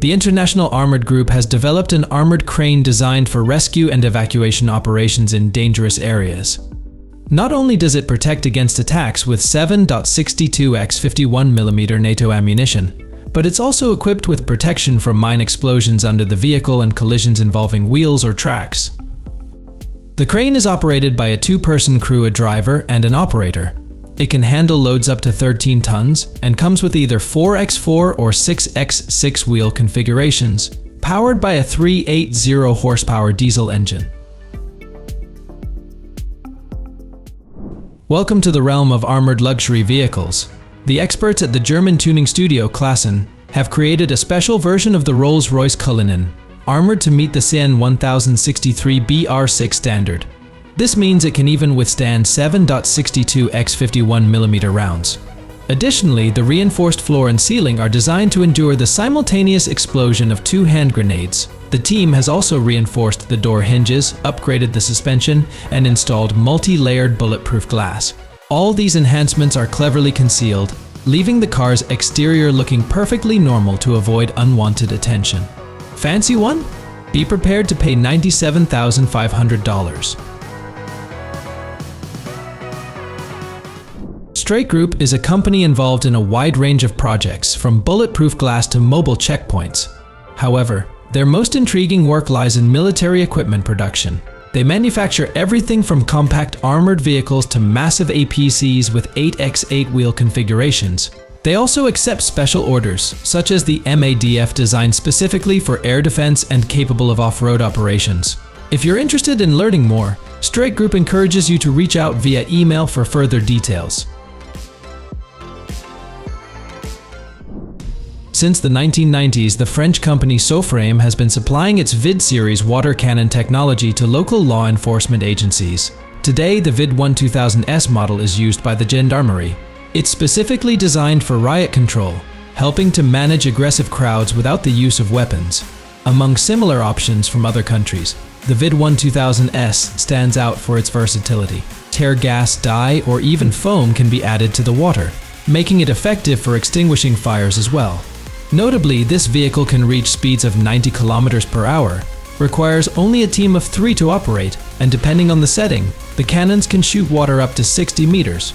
the International Armored Group has developed an armored crane designed for rescue and evacuation operations in dangerous areas. Not only does it protect against attacks with 7.62x 51mm NATO ammunition, but it's also equipped with protection from mine explosions under the vehicle and collisions involving wheels or tracks. The crane is operated by a two-person crew, a driver and an operator. It can handle loads up to 13 tons and comes with either 4x4 or 6x6 wheel configurations, powered by a 380 horsepower diesel engine. Welcome to the realm of armored luxury vehicles. The experts at the German tuning studio Klassen have created a special version of the Rolls-Royce Cullinan, armored to meet the CN 1063 BR6 standard. This means it can even withstand 7.62x 51mm rounds. Additionally, the reinforced floor and ceiling are designed to endure the simultaneous explosion of two hand grenades. The team has also reinforced the door hinges, upgraded the suspension, and installed multi-layered bulletproof glass. All these enhancements are cleverly concealed, leaving the car's exterior looking perfectly normal to avoid unwanted attention. Fancy one? Be prepared to pay $97,500. Straight Group is a company involved in a wide range of projects, from bulletproof glass to mobile checkpoints. However, their most intriguing work lies in military equipment production. They manufacture everything from compact armored vehicles to massive APCs with 8x8 wheel configurations. They also accept special orders, such as the MADF designed specifically for air defense and capable of off-road operations. If you're interested in learning more, Straight Group encourages you to reach out via email for further details. Since the 1990s, the French company Soframe has been supplying its VID series water cannon technology to local law enforcement agencies. Today, the VID 12000S model is used by the Gendarmerie. It's specifically designed for riot control, helping to manage aggressive crowds without the use of weapons. Among similar options from other countries, the VID 12000S stands out for its versatility. Tear gas, dye, or even foam can be added to the water, making it effective for extinguishing fires as well. Notably, this vehicle can reach speeds of 90 km per hour, requires only a team of 3 to operate, and depending on the setting, the cannons can shoot water up to 60 meters.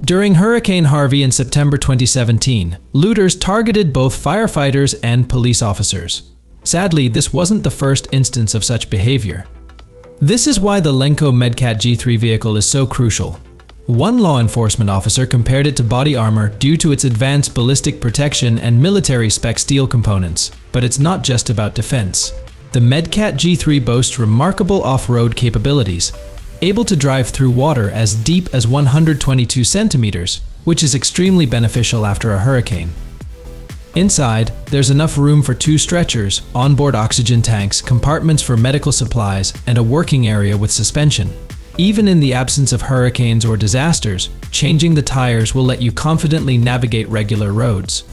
During Hurricane Harvey in September 2017, looters targeted both firefighters and police officers. Sadly, this wasn't the first instance of such behavior. This is why the Lenco Medcat G3 vehicle is so crucial. One law enforcement officer compared it to body armor due to its advanced ballistic protection and military-spec steel components. But it's not just about defense. The Medcat G3 boasts remarkable off-road capabilities, able to drive through water as deep as 122 centimeters, which is extremely beneficial after a hurricane. Inside, there's enough room for 2 stretchers, onboard oxygen tanks, compartments for medical supplies, and a working area with suspension. Even in the absence of hurricanes or disasters, changing the tires will let you confidently navigate regular roads.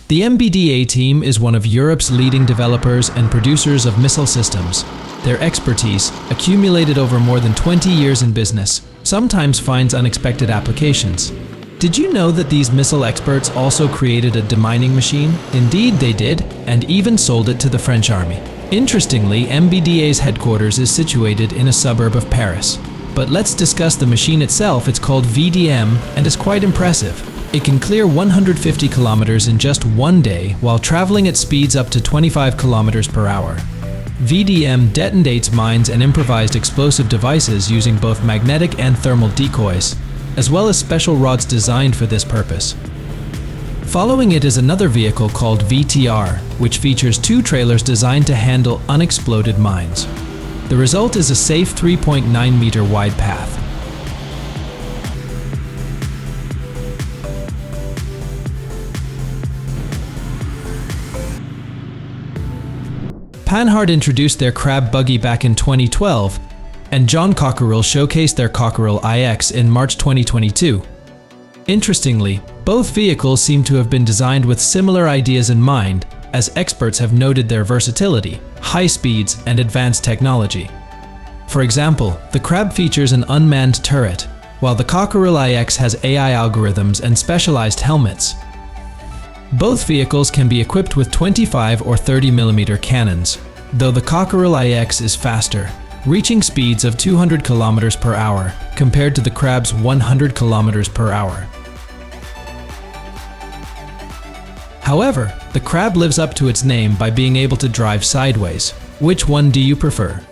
The MBDA team is one of Europe's leading developers and producers of missile systems. Their expertise, accumulated over more than 20 years in business, sometimes finds unexpected applications. Did you know that these missile experts also created a demining machine? Indeed they did, and even sold it to the French army. Interestingly, MBDA's headquarters is situated in a suburb of Paris. But let's discuss the machine itself. It's called VDM and is quite impressive. It can clear 150 kilometers in just one day while traveling at speeds up to 25 kilometers per hour. VDM detonates mines and improvised explosive devices using both magnetic and thermal decoys, as well as special rods designed for this purpose. Following it is another vehicle called VTR, which features 2 trailers designed to handle unexploded mines. The result is a safe 3.9 meter wide path. Panhard introduced their Crab buggy back in 2012, and John Cockerill showcased their Cockerill iX in March 2022. Interestingly, both vehicles seem to have been designed with similar ideas in mind, as experts have noted their versatility, high speeds, and advanced technology. For example, the Crab features an unmanned turret, while the Cockerill iX has AI algorithms and specialized helmets. Both vehicles can be equipped with 25 or 30mm cannons, though the Cockerill iX is faster, reaching speeds of 200 km per hour compared to the Crab's 100 km per hour. However, the Crab lives up to its name by being able to drive sideways. Which one do you prefer?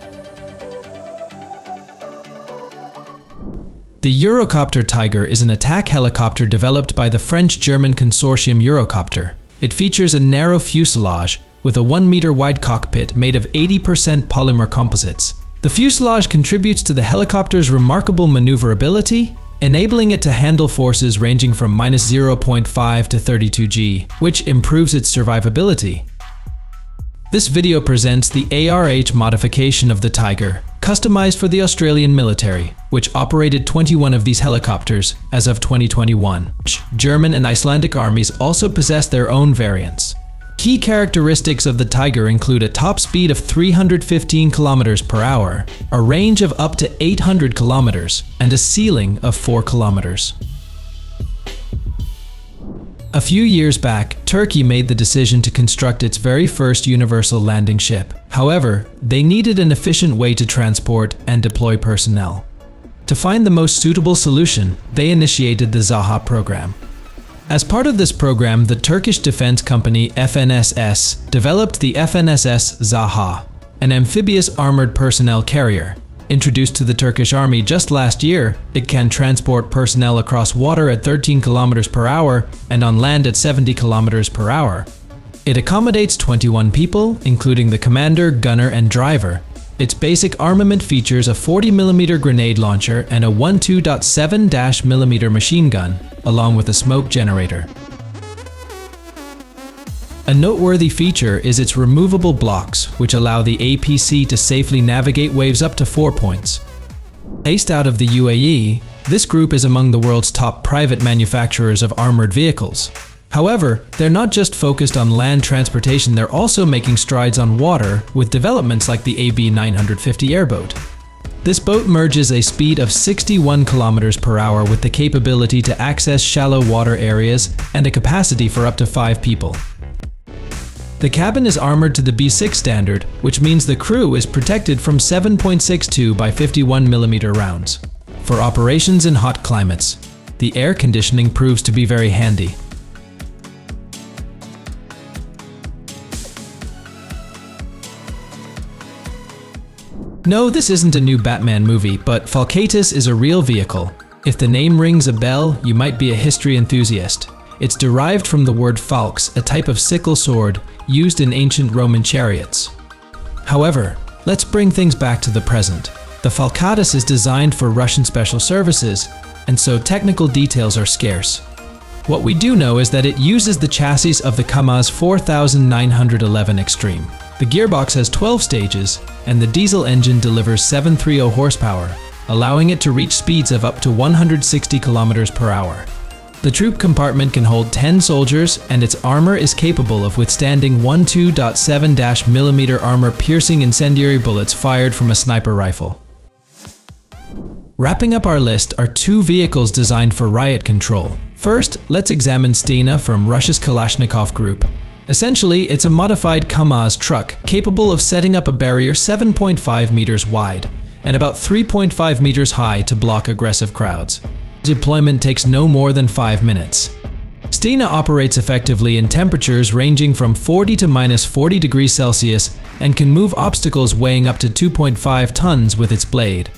The Eurocopter Tiger is an attack helicopter developed by the French-German consortium Eurocopter. It features a narrow fuselage with a 1-meter wide cockpit made of 80% polymer composites. The fuselage contributes to the helicopter's remarkable maneuverability, enabling it to handle forces ranging from -0.5 to 32 G, which improves its survivability. This video presents the ARH modification of the Tiger, customized for the Australian military, which operated 21 of these helicopters as of 2021. German and Icelandic armies also possess their own variants. Key characteristics of the Tiger include a top speed of 315 km per hour, a range of up to 800 km, and a ceiling of 4 km. A few years back, Turkey made the decision to construct its very first universal landing ship. However, they needed an efficient way to transport and deploy personnel. To find the most suitable solution, they initiated the Zaha program. As part of this program, the Turkish defense company FNSS developed the FNSS Zaha, an amphibious armored personnel carrier. Introduced to the Turkish army just last year, it can transport personnel across water at 13 km per hour and on land at 70 km per hour. It accommodates 21 people, including the commander, gunner, and driver. Its basic armament features a 40mm grenade launcher and a 12.7mm machine gun, along with a smoke generator. A noteworthy feature is its removable blocks, which allow the APC to safely navigate waves up to 4 points. Based out of the UAE, this group is among the world's top private manufacturers of armored vehicles. However, they're not just focused on land transportation, they're also making strides on water with developments like the AB950 airboat. This boat merges a speed of 61 km per hour with the capability to access shallow water areas and a capacity for up to 5 people. The cabin is armored to the B6 standard, which means the crew is protected from 7.62 by 51mm rounds. For operations in hot climates, the air conditioning proves to be very handy. No, this isn't a new Batman movie, but Falcatus is a real vehicle. If the name rings a bell, you might be a history enthusiast. It's derived from the word falx, a type of sickle sword used in ancient Roman chariots. However, let's bring things back to the present. The Falcatus is designed for Russian special services, and so technical details are scarce. What we do know is that it uses the chassis of the KAMAZ 4911 Extreme. The gearbox has 12 stages, and the diesel engine delivers 730 horsepower, allowing it to reach speeds of up to 160 km per hour. The troop compartment can hold 10 soldiers, and its armor is capable of withstanding 12.7mm armor-piercing incendiary bullets fired from a sniper rifle. Wrapping up our list are 2 vehicles designed for riot control. First, let's examine Stena from Russia's Kalashnikov Group. Essentially, it's a modified KAMAZ truck capable of setting up a barrier 7.5 meters wide and about 3.5 meters high to block aggressive crowds. Deployment takes no more than 5 minutes. Stena operates effectively in temperatures ranging from 40 to -40 degrees Celsius and can move obstacles weighing up to 2.5 tons with its blade.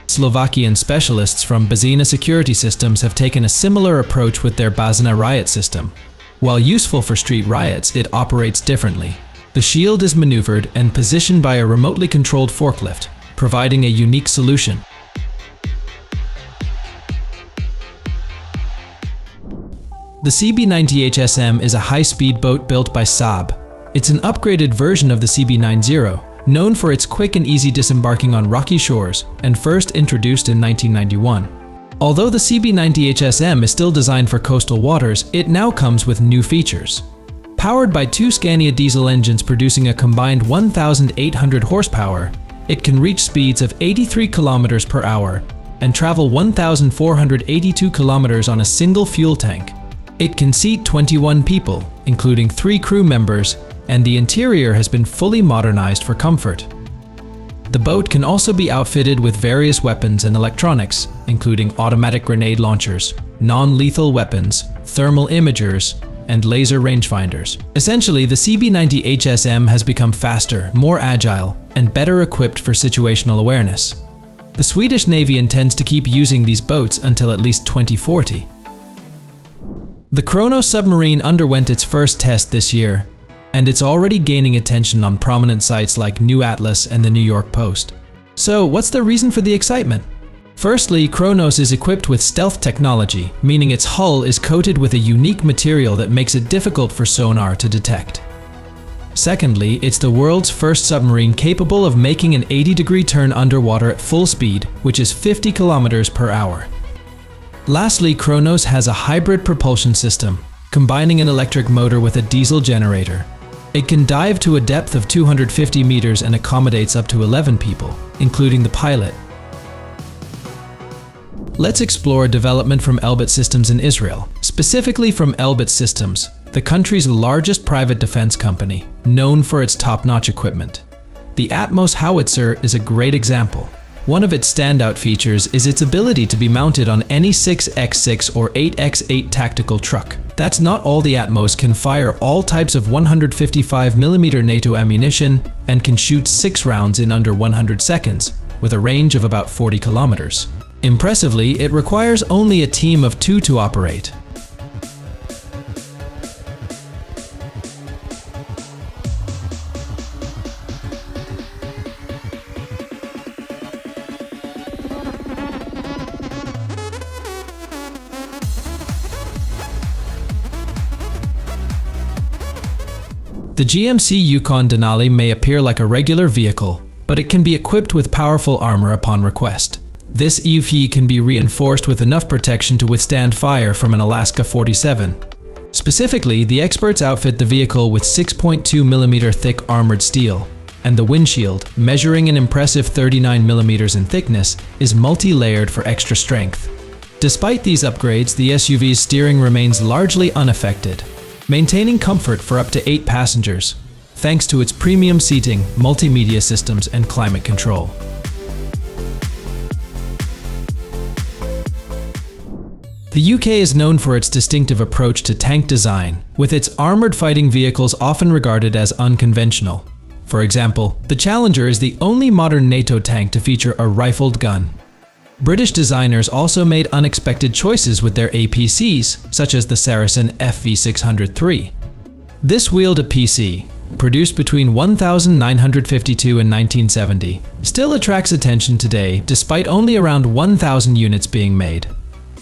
Slovakian specialists from Bazina Security Systems have taken a similar approach with their Bazina riot system. While useful for street riots, it operates differently. The shield is maneuvered and positioned by a remotely controlled forklift, providing a unique solution. The CB90HSM is a high-speed boat built by Saab. It's an upgraded version of the CB90, known for its quick and easy disembarking on rocky shores, and first introduced in 1991. Although the CB90HSM is still designed for coastal waters, it now comes with new features. Powered by two Scania diesel engines producing a combined 1,800 horsepower, it can reach speeds of 83 km per hour and travel 1,482 kilometers on a single fuel tank. It can seat 21 people, including 3 crew members, and the interior has been fully modernized for comfort. The boat can also be outfitted with various weapons and electronics, including automatic grenade launchers, non-lethal weapons, thermal imagers, and laser rangefinders. Essentially, the CB90HSM has become faster, more agile, and better equipped for situational awareness. The Swedish Navy intends to keep using these boats until at least 2040. The Kronos submarine underwent its first test this year, and it's already gaining attention on prominent sites like New Atlas and the New York Post. So, what's the reason for the excitement? Firstly, Kronos is equipped with stealth technology, meaning its hull is coated with a unique material that makes it difficult for sonar to detect. Secondly, it's the world's first submarine capable of making an 80-degree turn underwater at full speed, which is 50 km per hour. Lastly, Kronos has a hybrid propulsion system, combining an electric motor with a diesel generator. It can dive to a depth of 250 meters and accommodates up to 11 people, including the pilot. Let's explore development from Elbit Systems in Israel, specifically from Elbit Systems, the country's largest private defense company, known for its top-notch equipment. The Atmos howitzer is a great example. One of its standout features is its ability to be mounted on any 6x6 or 8x8 tactical truck. That's not all. The Atmos can fire all types of 155mm NATO ammunition and can shoot 6 rounds in under 100 seconds, with a range of about 40 kilometers. Impressively, it requires only a team of 2 to operate. The GMC Yukon Denali may appear like a regular vehicle, but it can be equipped with powerful armor upon request. This EUV can be reinforced with enough protection to withstand fire from an Alaska 47. Specifically, the experts outfit the vehicle with 6.2mm thick armored steel, and the windshield, measuring an impressive 39mm in thickness, is multi-layered for extra strength. Despite these upgrades, the SUV's steering remains largely unaffected, maintaining comfort for up to 8 passengers, thanks to its premium seating, multimedia systems, and climate control. The UK is known for its distinctive approach to tank design, with its armoured fighting vehicles often regarded as unconventional. For example, the Challenger is the only modern NATO tank to feature a rifled gun. British designers also made unexpected choices with their APCs, such as the Saracen FV603. This wheeled APC, produced between 1952 and 1970, still attracts attention today despite only around 1,000 units being made.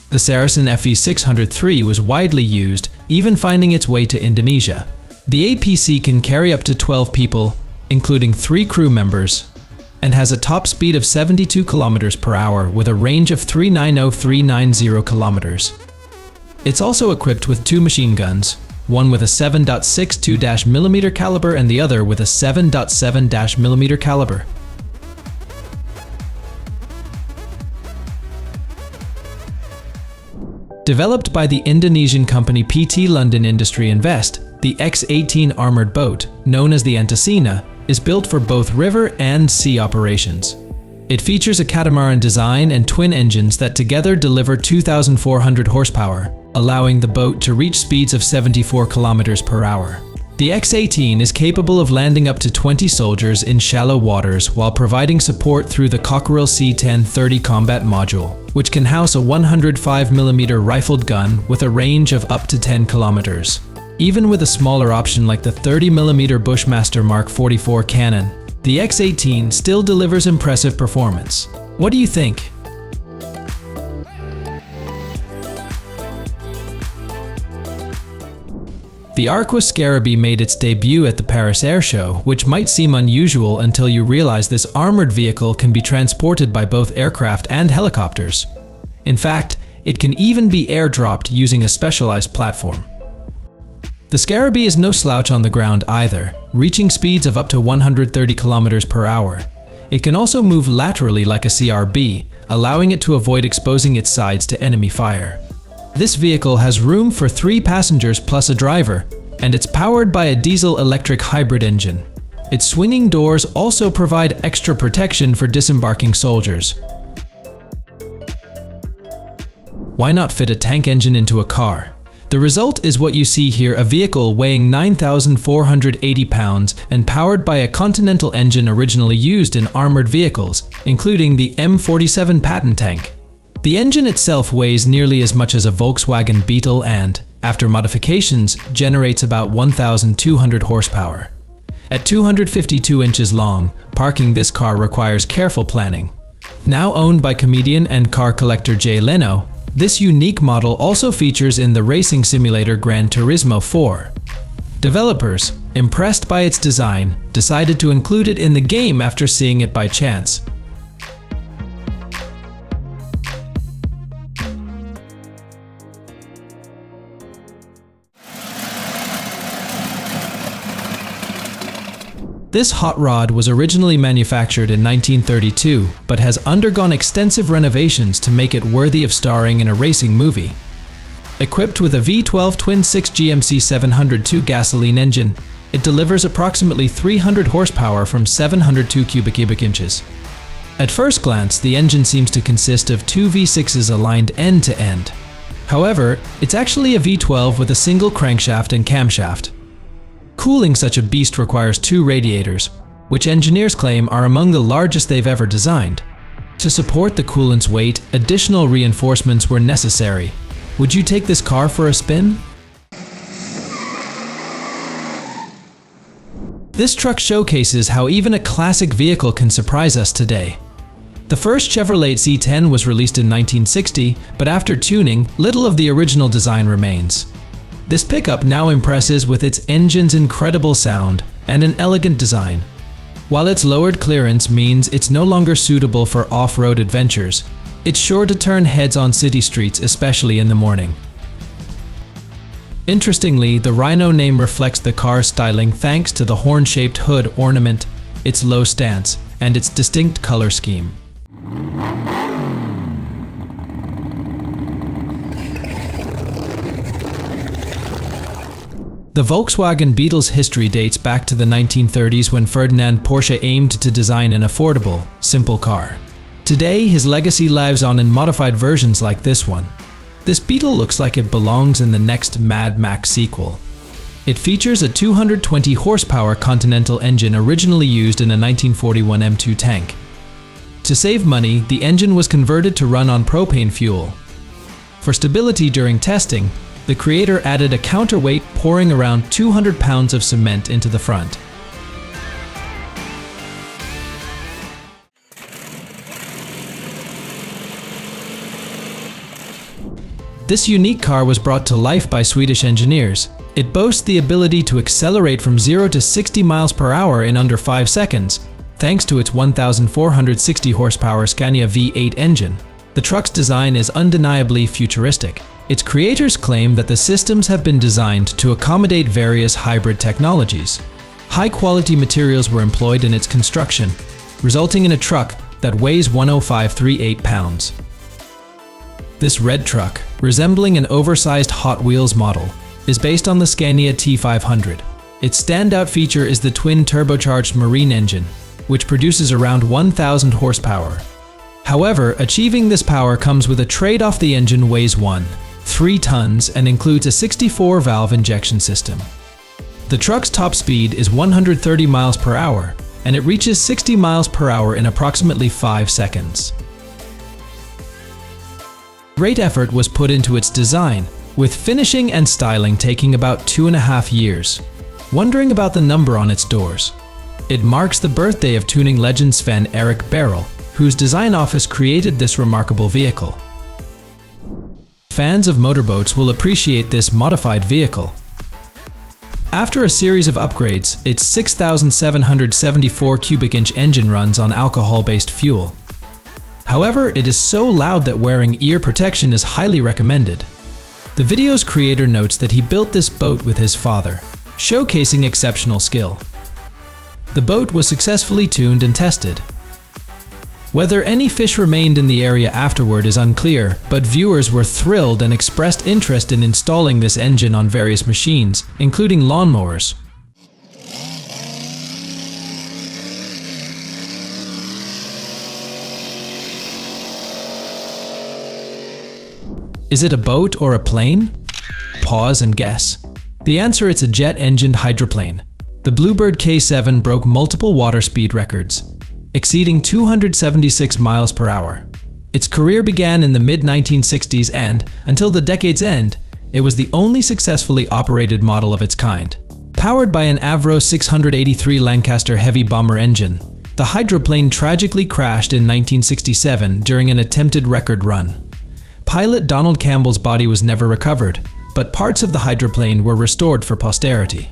The Saracen FV603 was widely used, even finding its way to Indonesia. The APC can carry up to 12 people, including 3 crew members, and has a top speed of 72 km per hour with a range of 390 kilometers. It's also equipped with 2 machine guns, one with a 7.62mm caliber and the other with a 7.7mm caliber. Developed by the Indonesian company PT London Industry Invest, the X-18 armored boat, known as the Antasina, is built for both river and sea operations. It features a catamaran design and twin engines that together deliver 2,400 horsepower, allowing the boat to reach speeds of 74 kilometers per hour. The X-18 is capable of landing up to 20 soldiers in shallow waters while providing support through the Cockerell C-1030 combat module, which can house a 105mm rifled gun with a range of up to 10 kilometers. Even with a smaller option like the 30mm Bushmaster Mark 44 cannon, the X-18 still delivers impressive performance. What do you think? The Arquus Scarabee made its debut at the Paris Air Show, which might seem unusual until you realize this armored vehicle can be transported by both aircraft and helicopters. In fact, it can even be airdropped using a specialized platform. The Scarabee is no slouch on the ground either, reaching speeds of up to 130 km per hour. It can also move laterally like a CRB, allowing it to avoid exposing its sides to enemy fire. This vehicle has room for 3 passengers plus a driver, and it's powered by a diesel-electric hybrid engine. Its swinging doors also provide extra protection for disembarking soldiers. Why not fit a tank engine into a car? The result is what you see here, a vehicle weighing 9,480 pounds and powered by a Continental engine originally used in armored vehicles, including the M47 Patton tank. The engine itself weighs nearly as much as a Volkswagen Beetle and, after modifications, generates about 1,200 horsepower. At 252 inches long, parking this car requires careful planning. Now owned by comedian and car collector Jay Leno, this unique model also features in the racing simulator Gran Turismo 4. Developers, impressed by its design, decided to include it in the game after seeing it by chance. This hot rod was originally manufactured in 1932, but has undergone extensive renovations to make it worthy of starring in a racing movie. Equipped with a V12 twin-6 GMC 702 gasoline engine, it delivers approximately 300 horsepower from 702 cubic inches. At first glance, the engine seems to consist of 2 V6s aligned end-to-end. However, it's actually a V12 with a single crankshaft and camshaft. Cooling such a beast requires 2 radiators, which engineers claim are among the largest they've ever designed. To support the coolant's weight, additional reinforcements were necessary. Would you take this car for a spin? This truck showcases how even a classic vehicle can surprise us today. The first Chevrolet C10 was released in 1960, but after tuning, little of the original design remains. This pickup now impresses with its engine's incredible sound and an elegant design. While its lowered clearance means it's no longer suitable for off-road adventures, it's sure to turn heads on city streets, especially in the morning. Interestingly, the Rhino name reflects the car's styling thanks to the horn-shaped hood ornament, its low stance, and its distinct color scheme. The Volkswagen Beetle's history dates back to the 1930s when Ferdinand Porsche aimed to design an affordable, simple car. Today, his legacy lives on in modified versions like this one. This Beetle looks like it belongs in the next Mad Max sequel. It features a 220 horsepower Continental engine originally used in a 1941 M2 tank. To save money, the engine was converted to run on propane fuel. For stability during testing, the creator added a counterweight pouring around 200 pounds of cement into the front. This unique car was brought to life by Swedish engineers. It boasts the ability to accelerate from 0 to 60 miles per hour in under 5 seconds, thanks to its 1,460 horsepower Scania V8 engine. The truck's design is undeniably futuristic. Its creators claim that the systems have been designed to accommodate various hybrid technologies. High-quality materials were employed in its construction, resulting in a truck that weighs 10538 pounds. This red truck, resembling an oversized Hot Wheels model, is based on the Scania T500. Its standout feature is the twin turbocharged marine engine, which produces around 1,000 horsepower. However, achieving this power comes with a trade-off. The engine weighs 3 tons and includes a 64-valve injection system. The truck's top speed is 130 miles per hour, and it reaches 60 miles per hour in approximately 5 seconds. Great effort was put into its design, with finishing and styling taking about 2.5 years. Wondering about the number on its doors? It marks the birthday of tuning legend Sven Erik Barrel, whose design office created this remarkable vehicle. Fans of motorboats will appreciate this modified vehicle. After a series of upgrades, its 6,774 cubic inch engine runs on alcohol-based fuel. However, it is so loud that wearing ear protection is highly recommended. The video's creator notes that he built this boat with his father, showcasing exceptional skill. The boat was successfully tuned and tested. Whether any fish remained in the area afterward is unclear, but viewers were thrilled and expressed interest in installing this engine on various machines, including lawnmowers. Is it a boat or a plane? Pause and guess. The answer is a jet-engined hydroplane. The Bluebird K7 broke multiple water speed records, exceeding 276 miles per hour. Its career began in the mid-1960s and, until the decade's end, it was the only successfully operated model of its kind. Powered by an Avro 683 Lancaster heavy bomber engine, the hydroplane tragically crashed in 1967 during an attempted record run. Pilot Donald Campbell's body was never recovered, but parts of the hydroplane were restored for posterity.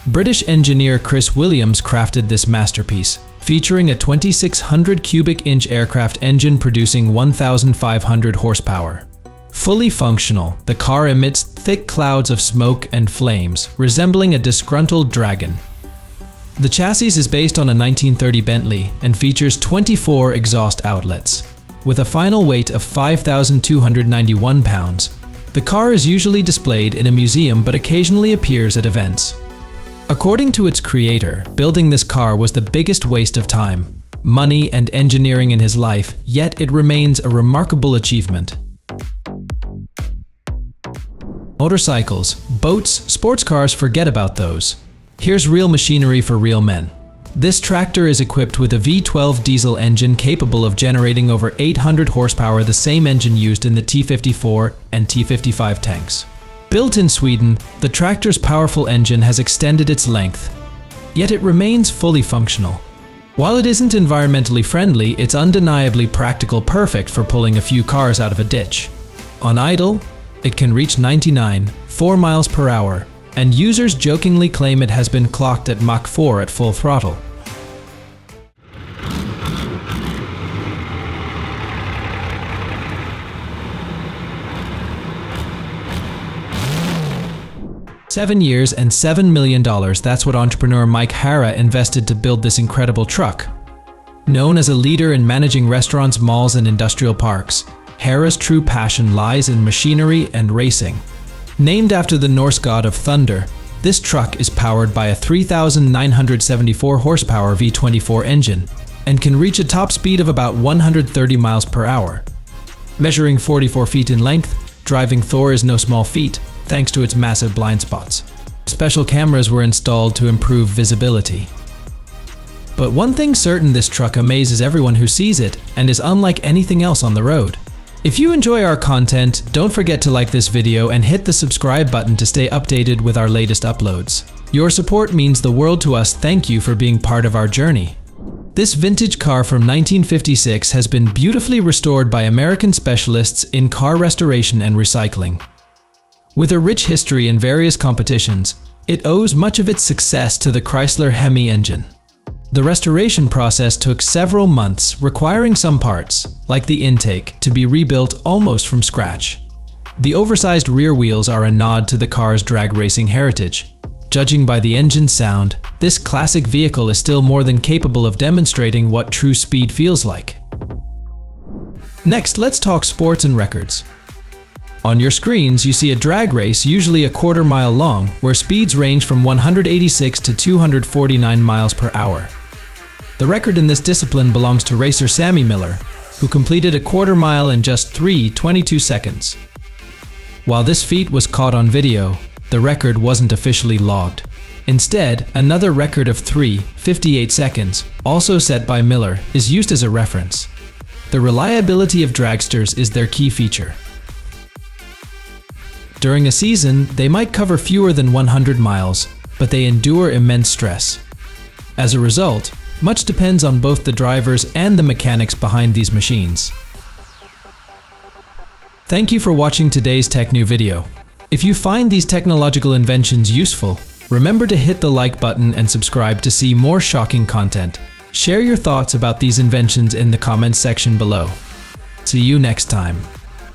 British engineer Chris Williams crafted this masterpiece, featuring a 2,600 cubic inch aircraft engine producing 1,500 horsepower. Fully functional, the car emits thick clouds of smoke and flames, resembling a disgruntled dragon. The chassis is based on a 1930 Bentley and features 24 exhaust outlets. With a final weight of 5,291 pounds, the car is usually displayed in a museum but occasionally appears at events. According to its creator, building this car was the biggest waste of time, money, and engineering in his life, yet it remains a remarkable achievement. Motorcycles, boats, sports cars, forget about those. Here's real machinery for real men. This tractor is equipped with a V12 diesel engine capable of generating over 800 horsepower, the same engine used in the T-54 and T-55 tanks. Built in Sweden, the tractor's powerful engine has extended its length, yet it remains fully functional. While it isn't environmentally friendly, it's undeniably practical, perfect for pulling a few cars out of a ditch. On idle, it can reach 99.4 miles per hour, and users jokingly claim it has been clocked at Mach 4 at full throttle. $7 years and $7 million, that's what entrepreneur Mike Hara invested to build this incredible truck. Known as a leader in managing restaurants, malls, and industrial parks, Hara's true passion lies in machinery and racing. Named after the Norse god of thunder, this truck is powered by a 3,974 horsepower V24 engine and can reach a top speed of about 130 miles per hour. Measuring 44 feet in length, driving Thor is no small feat, thanks to its massive blind spots. Special cameras were installed to improve visibility. But one thing's certain, this truck amazes everyone who sees it and is unlike anything else on the road. If you enjoy our content, don't forget to like this video and hit the subscribe button to stay updated with our latest uploads. Your support means the world to us. Thank you for being part of our journey. This vintage car from 1956 has been beautifully restored by American specialists in car restoration and recycling. With a rich history in various competitions, it owes much of its success to the Chrysler Hemi engine. The restoration process took several months, requiring some parts, like the intake, to be rebuilt almost from scratch. The oversized rear wheels are a nod to the car's drag racing heritage. Judging by the engine's sound, this classic vehicle is still more than capable of demonstrating what true speed feels like. Next, let's talk sports and records. On your screens, you see a drag race, usually a quarter-mile long, where speeds range from 186 to 249 miles per hour. The record in this discipline belongs to racer Sammy Miller, who completed a quarter-mile in just 3:22 seconds. While this feat was caught on video, the record wasn't officially logged. Instead, another record of 3:58 seconds, also set by Miller, is used as a reference. The reliability of dragsters is their key feature. During a season, they might cover fewer than 100 miles, but they endure immense stress. As a result, much depends on both the drivers and the mechanics behind these machines. Thank you for watching today's TechNew video. If you find these technological inventions useful, remember to hit the like button and subscribe to see more shocking content. Share your thoughts about these inventions in the comments section below. See you next time.